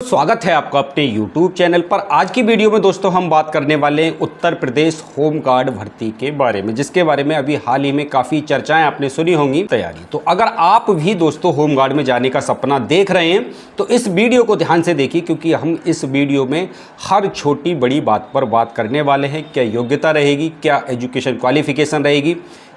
स्वागत है आपका अपने YouTube चैनल पर। आज की वीडियो में दोस्तों हम बात करने वाले हैं उत्तर प्रदेश होम गार्ड भर्ती के बारे में, जिसके बारे में अभी हाल ही में काफ़ी चर्चाएं आपने सुनी होंगी। तैयारी तो अगर आप भी दोस्तों होम गार्ड में जाने का सपना देख रहे हैं तो इस वीडियो को ध्यान से देखिए, क्योंकि हम इस वीडियो में हर छोटी बड़ी बात पर बात करने वाले हैं। क्या योग्यता रहेगी, क्या एजुकेशन क्वालिफिकेशन रहेगी,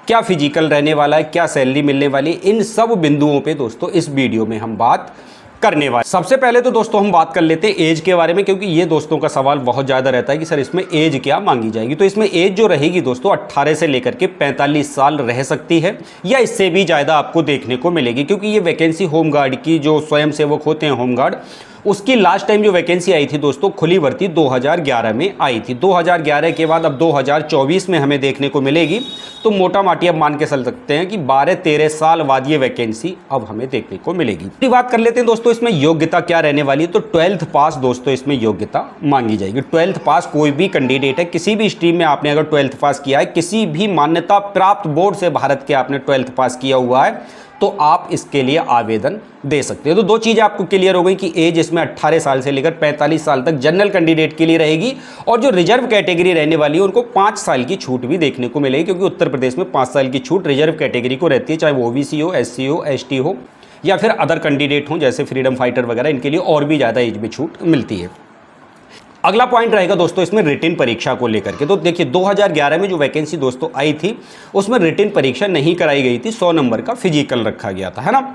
क्या फिजिकल रहने वाला है, क्या सैलरी मिलने वाली, इन सब बिंदुओं पे दोस्तों इस वीडियो में हम बात करने वाले। सबसे पहले तो दोस्तों हम बात कर लेते हैं एज के बारे में, क्योंकि ये दोस्तों का सवाल बहुत ज़्यादा रहता है कि सर इसमें एज क्या मांगी जाएगी। तो इसमें एज जो रहेगी दोस्तों 18 से लेकर के 45 साल रह सकती है, या इससे भी ज़्यादा आपको देखने को मिलेगी, क्योंकि ये वैकेंसी होम गार्ड की जो स्वयंसेवक होते हैं होम गार्ड, उसकी लास्ट टाइम जो वैकेंसी आई थी दोस्तों खुली भर्ती 2011 में आई थी। 2011 के बाद अब 2024 में हमें देखने को मिलेगी। तो मोटा माटी अब मान के चल सकते हैं कि 12-13 साल बाद ये वैकेंसी अब हमें देखने को मिलेगी। बात कर लेते हैं दोस्तों इसमें योग्यता क्या रहने वाली है। तो 12th पास दोस्तों इसमें योग्यता मांगी जाएगी। 12th पास कोई भी कैंडिडेट है, किसी भी स्ट्रीम में आपने अगर 12th पास किया है, किसी भी मान्यता प्राप्त बोर्ड से भारत के आपने 12th पास किया हुआ है, तो आप इसके लिए आवेदन दे सकते हो। तो दो चीज़ें आपको क्लियर हो गई कि एज इसमें 18 साल से लेकर 45 साल तक जनरल कैंडिडेट के लिए रहेगी, और जो रिजर्व कैटेगरी रहने वाली है उनको 5 साल की छूट भी देखने को मिलेगी, क्योंकि उत्तर प्रदेश में 5 साल की छूट रिजर्व कैटेगरी को रहती है, चाहे वो ओबीसी हो, एससी हो, एसटी हो, या फिर अदर कैंडिडेट हो जैसे फ्रीडम फाइटर वगैरह, इनके लिए और भी ज़्यादा एज में छूट मिलती है। अगला पॉइंट रहेगा दोस्तों इसमें रिटिन परीक्षा को लेकर के। तो देखिए 2011 में जो वैकेंसी दोस्तों आई थी उसमें रिटिन परीक्षा नहीं कराई गई थी, 100 नंबर का फिजिकल रखा गया था, है ना।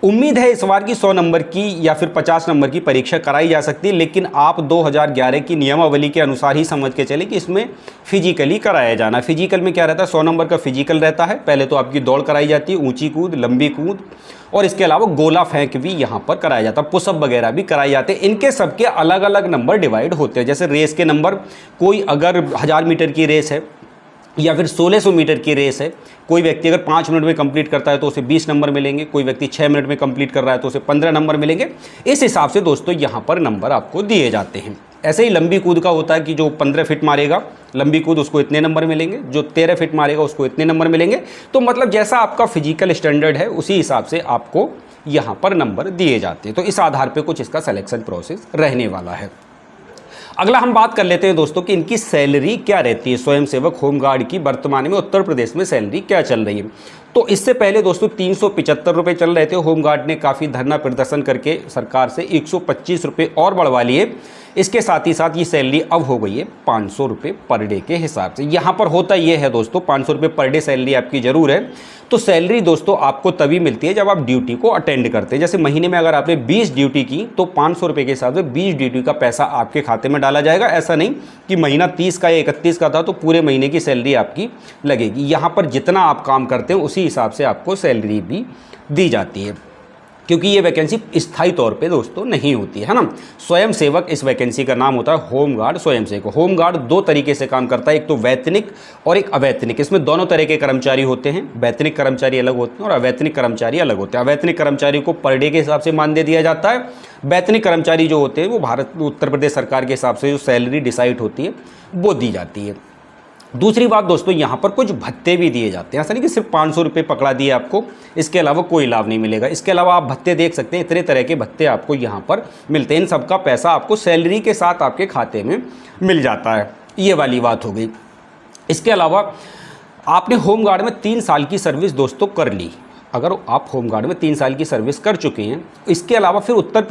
उम्मीद है इस बार की 100 नंबर की या फिर 50 नंबर की परीक्षा कराई जा सकती है, लेकिन आप 2011 की नियमावली के अनुसार ही समझ के चले कि इसमें फिजिकली कराया जाना। फिजिकल में क्या रहता है, 100 नंबर का फिजिकल रहता है। पहले तो आपकी दौड़ कराई जाती है, ऊंची कूद, लंबी कूद, और इसके अलावा गोला फेंक भी यहाँ पर कराया जाता है, पुशअप वगैरह भी कराए जाते हैं। इनके सबके अलग अलग नंबर डिवाइड होते हैं। जैसे रेस के नंबर, कोई अगर 1000 मीटर की रेस है या फिर 1600 मीटर की रेस है, कोई व्यक्ति अगर 5 मिनट में कंप्लीट करता है तो उसे 20 नंबर मिलेंगे, कोई व्यक्ति 6 मिनट में कंप्लीट कर रहा है तो उसे 15 नंबर मिलेंगे। इस हिसाब से दोस्तों यहाँ पर नंबर आपको दिए जाते हैं। ऐसे ही लंबी कूद का होता है कि जो 15 फीट मारेगा लंबी कूद उसको इतने नंबर मिलेंगे, जो 13 फीट मारेगा उसको इतने नंबर मिलेंगे। तो मतलब जैसा आपका फिजिकल स्टैंडर्ड है उसी हिसाब से आपको यहाँ पर नंबर दिए जाते हैं। तो इस आधार पर कुछ इसका सिलेक्शन प्रोसेस रहने वाला है। अगला हम बात कर लेते हैं दोस्तों कि इनकी सैलरी क्या रहती है। स्वयंसेवक होमगार्ड की वर्तमान में उत्तर प्रदेश में सैलरी क्या चल रही है। तो इससे पहले दोस्तों 375 रुपये चल रहे थे। होमगार्ड ने काफ़ी धरना प्रदर्शन करके सरकार से 125 रुपये और बढ़वा लिए। इसके साथ ही साथ ये सैलरी अब हो गई है 500 रुपये पर डे के हिसाब से। यहाँ पर होता ये है दोस्तों 500 रुपये पर डे सैलरी आपकी ज़रूर है। तो सैलरी दोस्तों आपको तभी मिलती है जब आप ड्यूटी को अटेंड करते हैं। जैसे महीने में अगर आपने 20 ड्यूटी की तो 500 रुपये के हिसाब से 20 ड्यूटी का पैसा आपके खाते में डाला जाएगा। ऐसा नहीं कि महीना 30 का या 31 का था तो पूरे महीने की सैलरी आपकी लगेगी। यहाँ पर जितना आप काम करते हैं उसी हिसाब से आपको सैलरी भी दी जाती है, क्योंकि ये वैकेंसी स्थायी तौर पे दोस्तों नहीं होती है ना। स्वयंसेवक इस वैकेंसी का नाम होता है होमगार्ड स्वयंसेवक। होमगार्ड दो तरीके से काम करता है, एक तो वैतनिक और एक अवैतनिक। इसमें दोनों तरह के कर्मचारी होते हैं। वैतनिक कर्मचारी अलग होते हैं और अवैतनिक कर्मचारी अलग होते हैं। अवैतनिक कर्मचारी को पर डे के हिसाब से मानदेय दिया जाता है। वैतनिक कर्मचारी जो होते हैं वो भारत उत्तर प्रदेश सरकार के हिसाब से जो सैलरी डिसाइड होती है वो दी जाती है। दूसरी बात दोस्तों यहाँ पर कुछ भत्ते भी दिए जाते हैं। ऐसा नहीं कि सिर्फ 500 रुपये पकड़ा दिए आपको, इसके अलावा कोई लाभ नहीं मिलेगा। इसके अलावा आप भत्ते देख सकते हैं, इतने तरह के भत्ते आपको यहाँ पर मिलते हैं। इन सबका पैसा आपको सैलरी के साथ आपके खाते में मिल जाता है। ये वाली बात हो गई। इसके अलावा आपने होमगार्ड में 3 साल की सर्विस दोस्तों कर ली, अगर आप होमगार्ड में 3 साल की सर्विस कर चुके हैं। इसके अलावा फिर उत्तर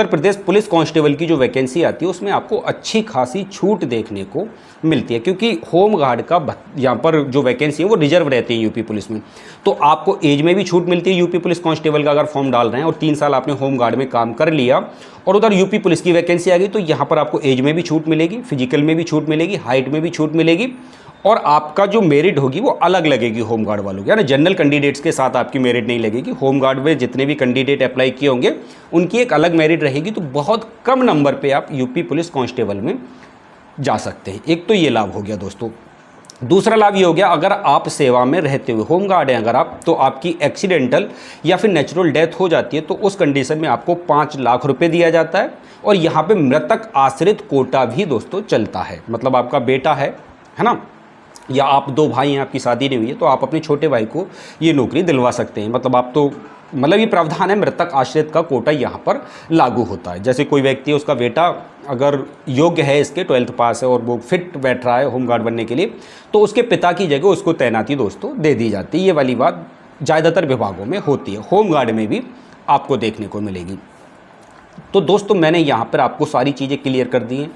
प्रदेश पुलिस कांस्टेबल की जो वैकेंसी आती है उसमें आपको अच्छी खासी छूट देखने को मिलती है, क्योंकि होमगार्ड का यहाँ पर जो वैकेंसी है वो रिजर्व रहती है यूपी पुलिस में। तो आपको एज में भी छूट मिलती है। यूपी पुलिस कांस्टेबल का अगर फॉर्म डाल रहे हैं और 3 साल आपने होमगार्ड में काम कर लिया और उधर यूपी पुलिस की वैकेंसी आ गई तो यहाँ पर आपको एज में भी छूट मिलेगी, फिजिकल में भी छूट मिलेगी, हाइट में भी छूट मिलेगी, और आपका जो मेरिट होगी वो अलग लगेगी होमगार्ड वालों की। यानी जनरल कैंडिडेट्स के साथ आपकी मेरिट नहीं लगेगी। होमगार्ड में जितने भी कैंडिडेट अप्लाई किए होंगे उनकी एक अलग मेरिट रहेगी। तो बहुत कम नंबर पे आप यूपी पुलिस कांस्टेबल में जा सकते हैं। एक तो ये लाभ हो गया दोस्तों। दूसरा लाभ ये हो गया, अगर आप सेवा में रहते हुए होमगार्ड हैं अगर आप, तो आपकी एक्सीडेंटल या फिर नेचुरल डेथ हो जाती है तो उस कंडीशन में आपको 5 लाख रुपए दिया जाता है। और यहाँ पे मृतक आश्रित कोटा भी दोस्तों चलता है। मतलब आपका बेटा है ना, या आप 2 भाई हैं, आपकी शादी नहीं हुई है, तो आप अपने छोटे भाई को ये नौकरी दिलवा सकते हैं। मतलब आप तो मतलब ये प्रावधान है, मृतक आश्रित का कोटा यहाँ पर लागू होता है। जैसे कोई व्यक्ति, उसका बेटा अगर योग्य है, इसके 12th पास है और वो फिट बैठ रहा है होमगार्ड बनने के लिए, तो उसके पिता की जगह उसको तैनाती दोस्तों दे दी जाती है। ये वाली बात ज़्यादातर विभागों में होती है, होमगार्ड में भी आपको देखने को मिलेगी। तो दोस्तों मैंने यहाँ पर आपको सारी चीज़ें क्लियर कर दी हैं।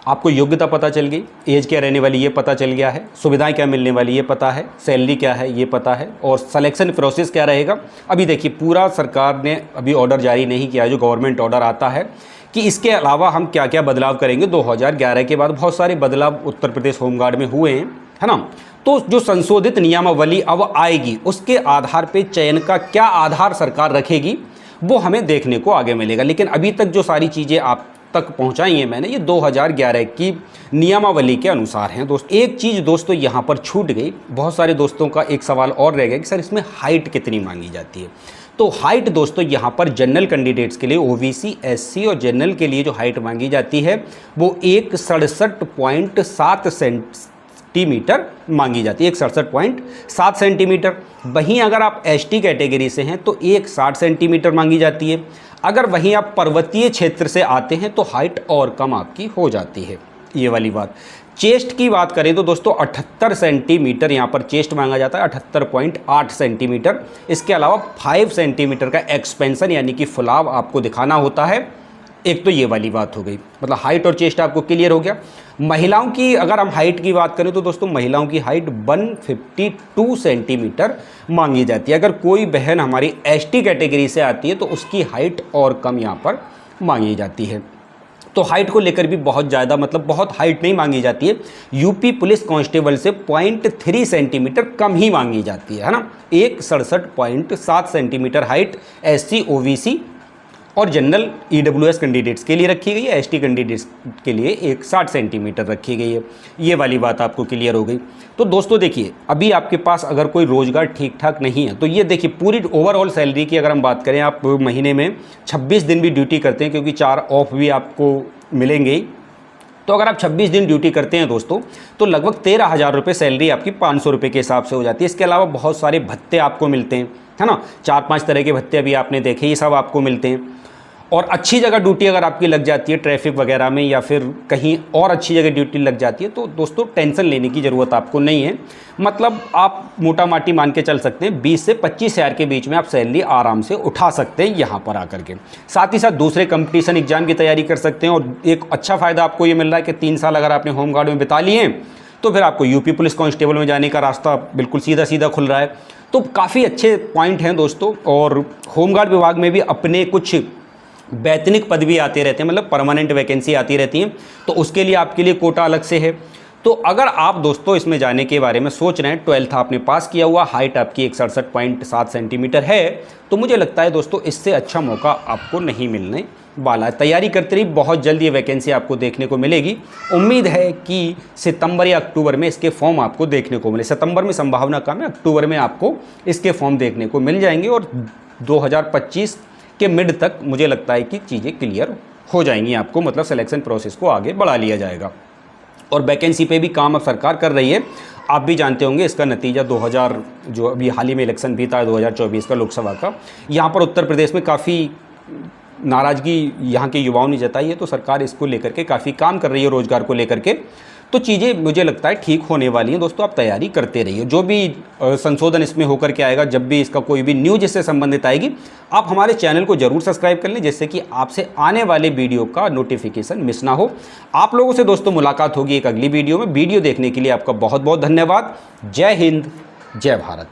आपको योग्यता पता चल गई, एज क्या रहने वाली ये पता चल गया है, सुविधाएं क्या मिलने वाली ये पता है, सैलरी क्या है ये पता है, और सिलेक्शन प्रोसेस क्या रहेगा। अभी देखिए पूरा सरकार ने अभी ऑर्डर जारी नहीं किया है, जो गवर्नमेंट ऑर्डर आता है कि इसके अलावा हम क्या क्या बदलाव करेंगे। 2011 के बाद बहुत सारे बदलाव उत्तर प्रदेश होमगार्ड में हुए हैं, है ना। तो जो संशोधित नियमावली अब आएगी, उसके आधार पर चयन का क्या आधार सरकार रखेगी वो हमें देखने को आगे मिलेगा। लेकिन अभी तक जो सारी चीज़ें आप तक पहुंचाई है मैंने, ये 2011 की नियमावली के अनुसार हैं दोस्त। एक चीज़ दोस्तों यहाँ पर छूट गई, बहुत सारे दोस्तों का एक सवाल और रह गया कि सर इसमें हाइट कितनी मांगी जाती है। तो हाइट दोस्तों यहाँ पर जनरल कैंडिडेट्स के लिए, ओबीसी, एससी और जनरल के लिए जो हाइट मांगी जाती है वो 167.7 सेंटीमीटर मांगी जाती है, 167.7 सेंटीमीटर। वहीं अगर आप एसटी कैटेगरी से हैं तो 160 सेंटीमीटर मांगी जाती है। अगर वहीं आप पर्वतीय क्षेत्र से आते हैं तो हाइट और कम आपकी हो जाती है, ये वाली बात। चेस्ट की बात करें तो दोस्तों 78 सेंटीमीटर यहाँ पर चेस्ट मांगा जाता है, 78.8 सेंटीमीटर। इसके अलावा 5 सेंटीमीटर का एक्सपेंशन यानी कि फुलाव आपको दिखाना होता है। एक तो ये वाली बात हो गई, मतलब हाइट और चेस्ट आपको क्लियर हो गया। महिलाओं की अगर हम हाइट की बात करें तो दोस्तों महिलाओं की हाइट 152 सेंटीमीटर मांगी जाती है। अगर कोई बहन हमारी एसटी कैटेगरी से आती है तो उसकी हाइट और कम यहाँ पर मांगी जाती है। तो हाइट को लेकर भी बहुत ज़्यादा, मतलब बहुत हाइट नहीं मांगी जाती है। यूपी पुलिस कांस्टेबल से 0.3 सेंटीमीटर कम ही मांगी जाती है ना। 167.7 सेंटीमीटर हाइट एससी, ओबीसी और जनरल ईडब्ल्यूएस कैंडिडेट्स के लिए रखी गई है। एसटी कैंडिडेट्स के लिए 160 सेंटीमीटर रखी गई है। ये वाली बात आपको क्लियर हो गई। तो दोस्तों देखिए, अभी आपके पास अगर कोई रोज़गार ठीक ठाक नहीं है तो ये देखिए पूरी ओवरऑल सैलरी की अगर हम बात करें, आप महीने में 26 दिन भी ड्यूटी करते हैं, क्योंकि 4 ऑफ भी आपको मिलेंगे ही। तो अगर आप 26 दिन ड्यूटी करते हैं दोस्तों तो लगभग 13,000 रुपये सैलरी आपकी 500 रुपये के हिसाब से हो जाती है। इसके अलावा बहुत सारे भत्ते आपको मिलते हैं, है ना। 4-5 तरह के भत्ते अभी आपने देखे, ये सब आपको मिलते हैं। और अच्छी जगह ड्यूटी अगर आपकी लग जाती है ट्रैफिक वगैरह में, या फिर कहीं और अच्छी जगह ड्यूटी लग जाती है, तो दोस्तों टेंशन लेने की ज़रूरत आपको नहीं है। मतलब आप मोटा माटी मान के चल सकते हैं 20 से 25 हज़ार के बीच में आप सैलरी आराम से उठा सकते हैं यहाँ पर आकर के। साथ ही साथ दूसरे कंपटीशन एग्जाम की तैयारी कर सकते हैं। और एक अच्छा फ़ायदा आपको ये मिल रहा है कि 3 साल अगर आपने होमगार्ड में बिता लिए तो फिर आपको यूपी पुलिस कांस्टेबल में जाने का रास्ता बिल्कुल सीधा सीधा खुल रहा है। तो काफ़ी अच्छे पॉइंट हैं दोस्तों। और होमगार्ड विभाग में भी अपने कुछ वैतनिक पद भी आते रहते हैं, मतलब परमानेंट वैकेंसी आती रहती हैं, तो उसके लिए आपके लिए कोटा अलग से है। तो अगर आप दोस्तों इसमें जाने के बारे में सोच रहे हैं, 12th आपने पास किया हुआ, हाइट आपकी 167.7 सेंटीमीटर है, तो मुझे लगता है दोस्तों इससे अच्छा मौका आपको नहीं मिलने वाला है। तैयारी करते रहिए, बहुत जल्द ये वैकेंसी आपको देखने को मिलेगी। उम्मीद है कि सितंबर या अक्टूबर में इसके फॉर्म आपको देखने को मिले। सितंबर में संभावना कम है, अक्टूबर में आपको इसके फॉर्म देखने को मिल जाएंगे। और 2025 के मिड तक मुझे लगता है कि चीज़ें क्लियर हो जाएंगी आपको, मतलब सिलेक्शन प्रोसेस को आगे बढ़ा लिया जाएगा। और वैकेंसी पे भी काम अब सरकार कर रही है। आप भी जानते होंगे इसका नतीजा 2000 जो अभी हाल ही में इलेक्शन बीता है 2024 का लोकसभा का, यहाँ पर उत्तर प्रदेश में काफ़ी नाराज़गी यहाँ के युवाओं ने जताई है। तो सरकार इसको लेकर के काफ़ी काम कर रही है, रोज़गार को लेकर के। तो चीज़ें मुझे लगता है ठीक होने वाली हैं दोस्तों। आप तैयारी करते रहिए, जो भी संशोधन इसमें होकर के आएगा, जब भी इसका कोई भी न्यूज़ इससे संबंधित आएगी, आप हमारे चैनल को जरूर सब्सक्राइब कर लें, जिससे कि आपसे आने वाले वीडियो का नोटिफिकेशन मिस ना हो। आप लोगों से दोस्तों मुलाकात होगी एक अगली वीडियो में। वीडियो देखने के लिए आपका बहुत बहुत धन्यवाद। जय हिंद, जय भारत।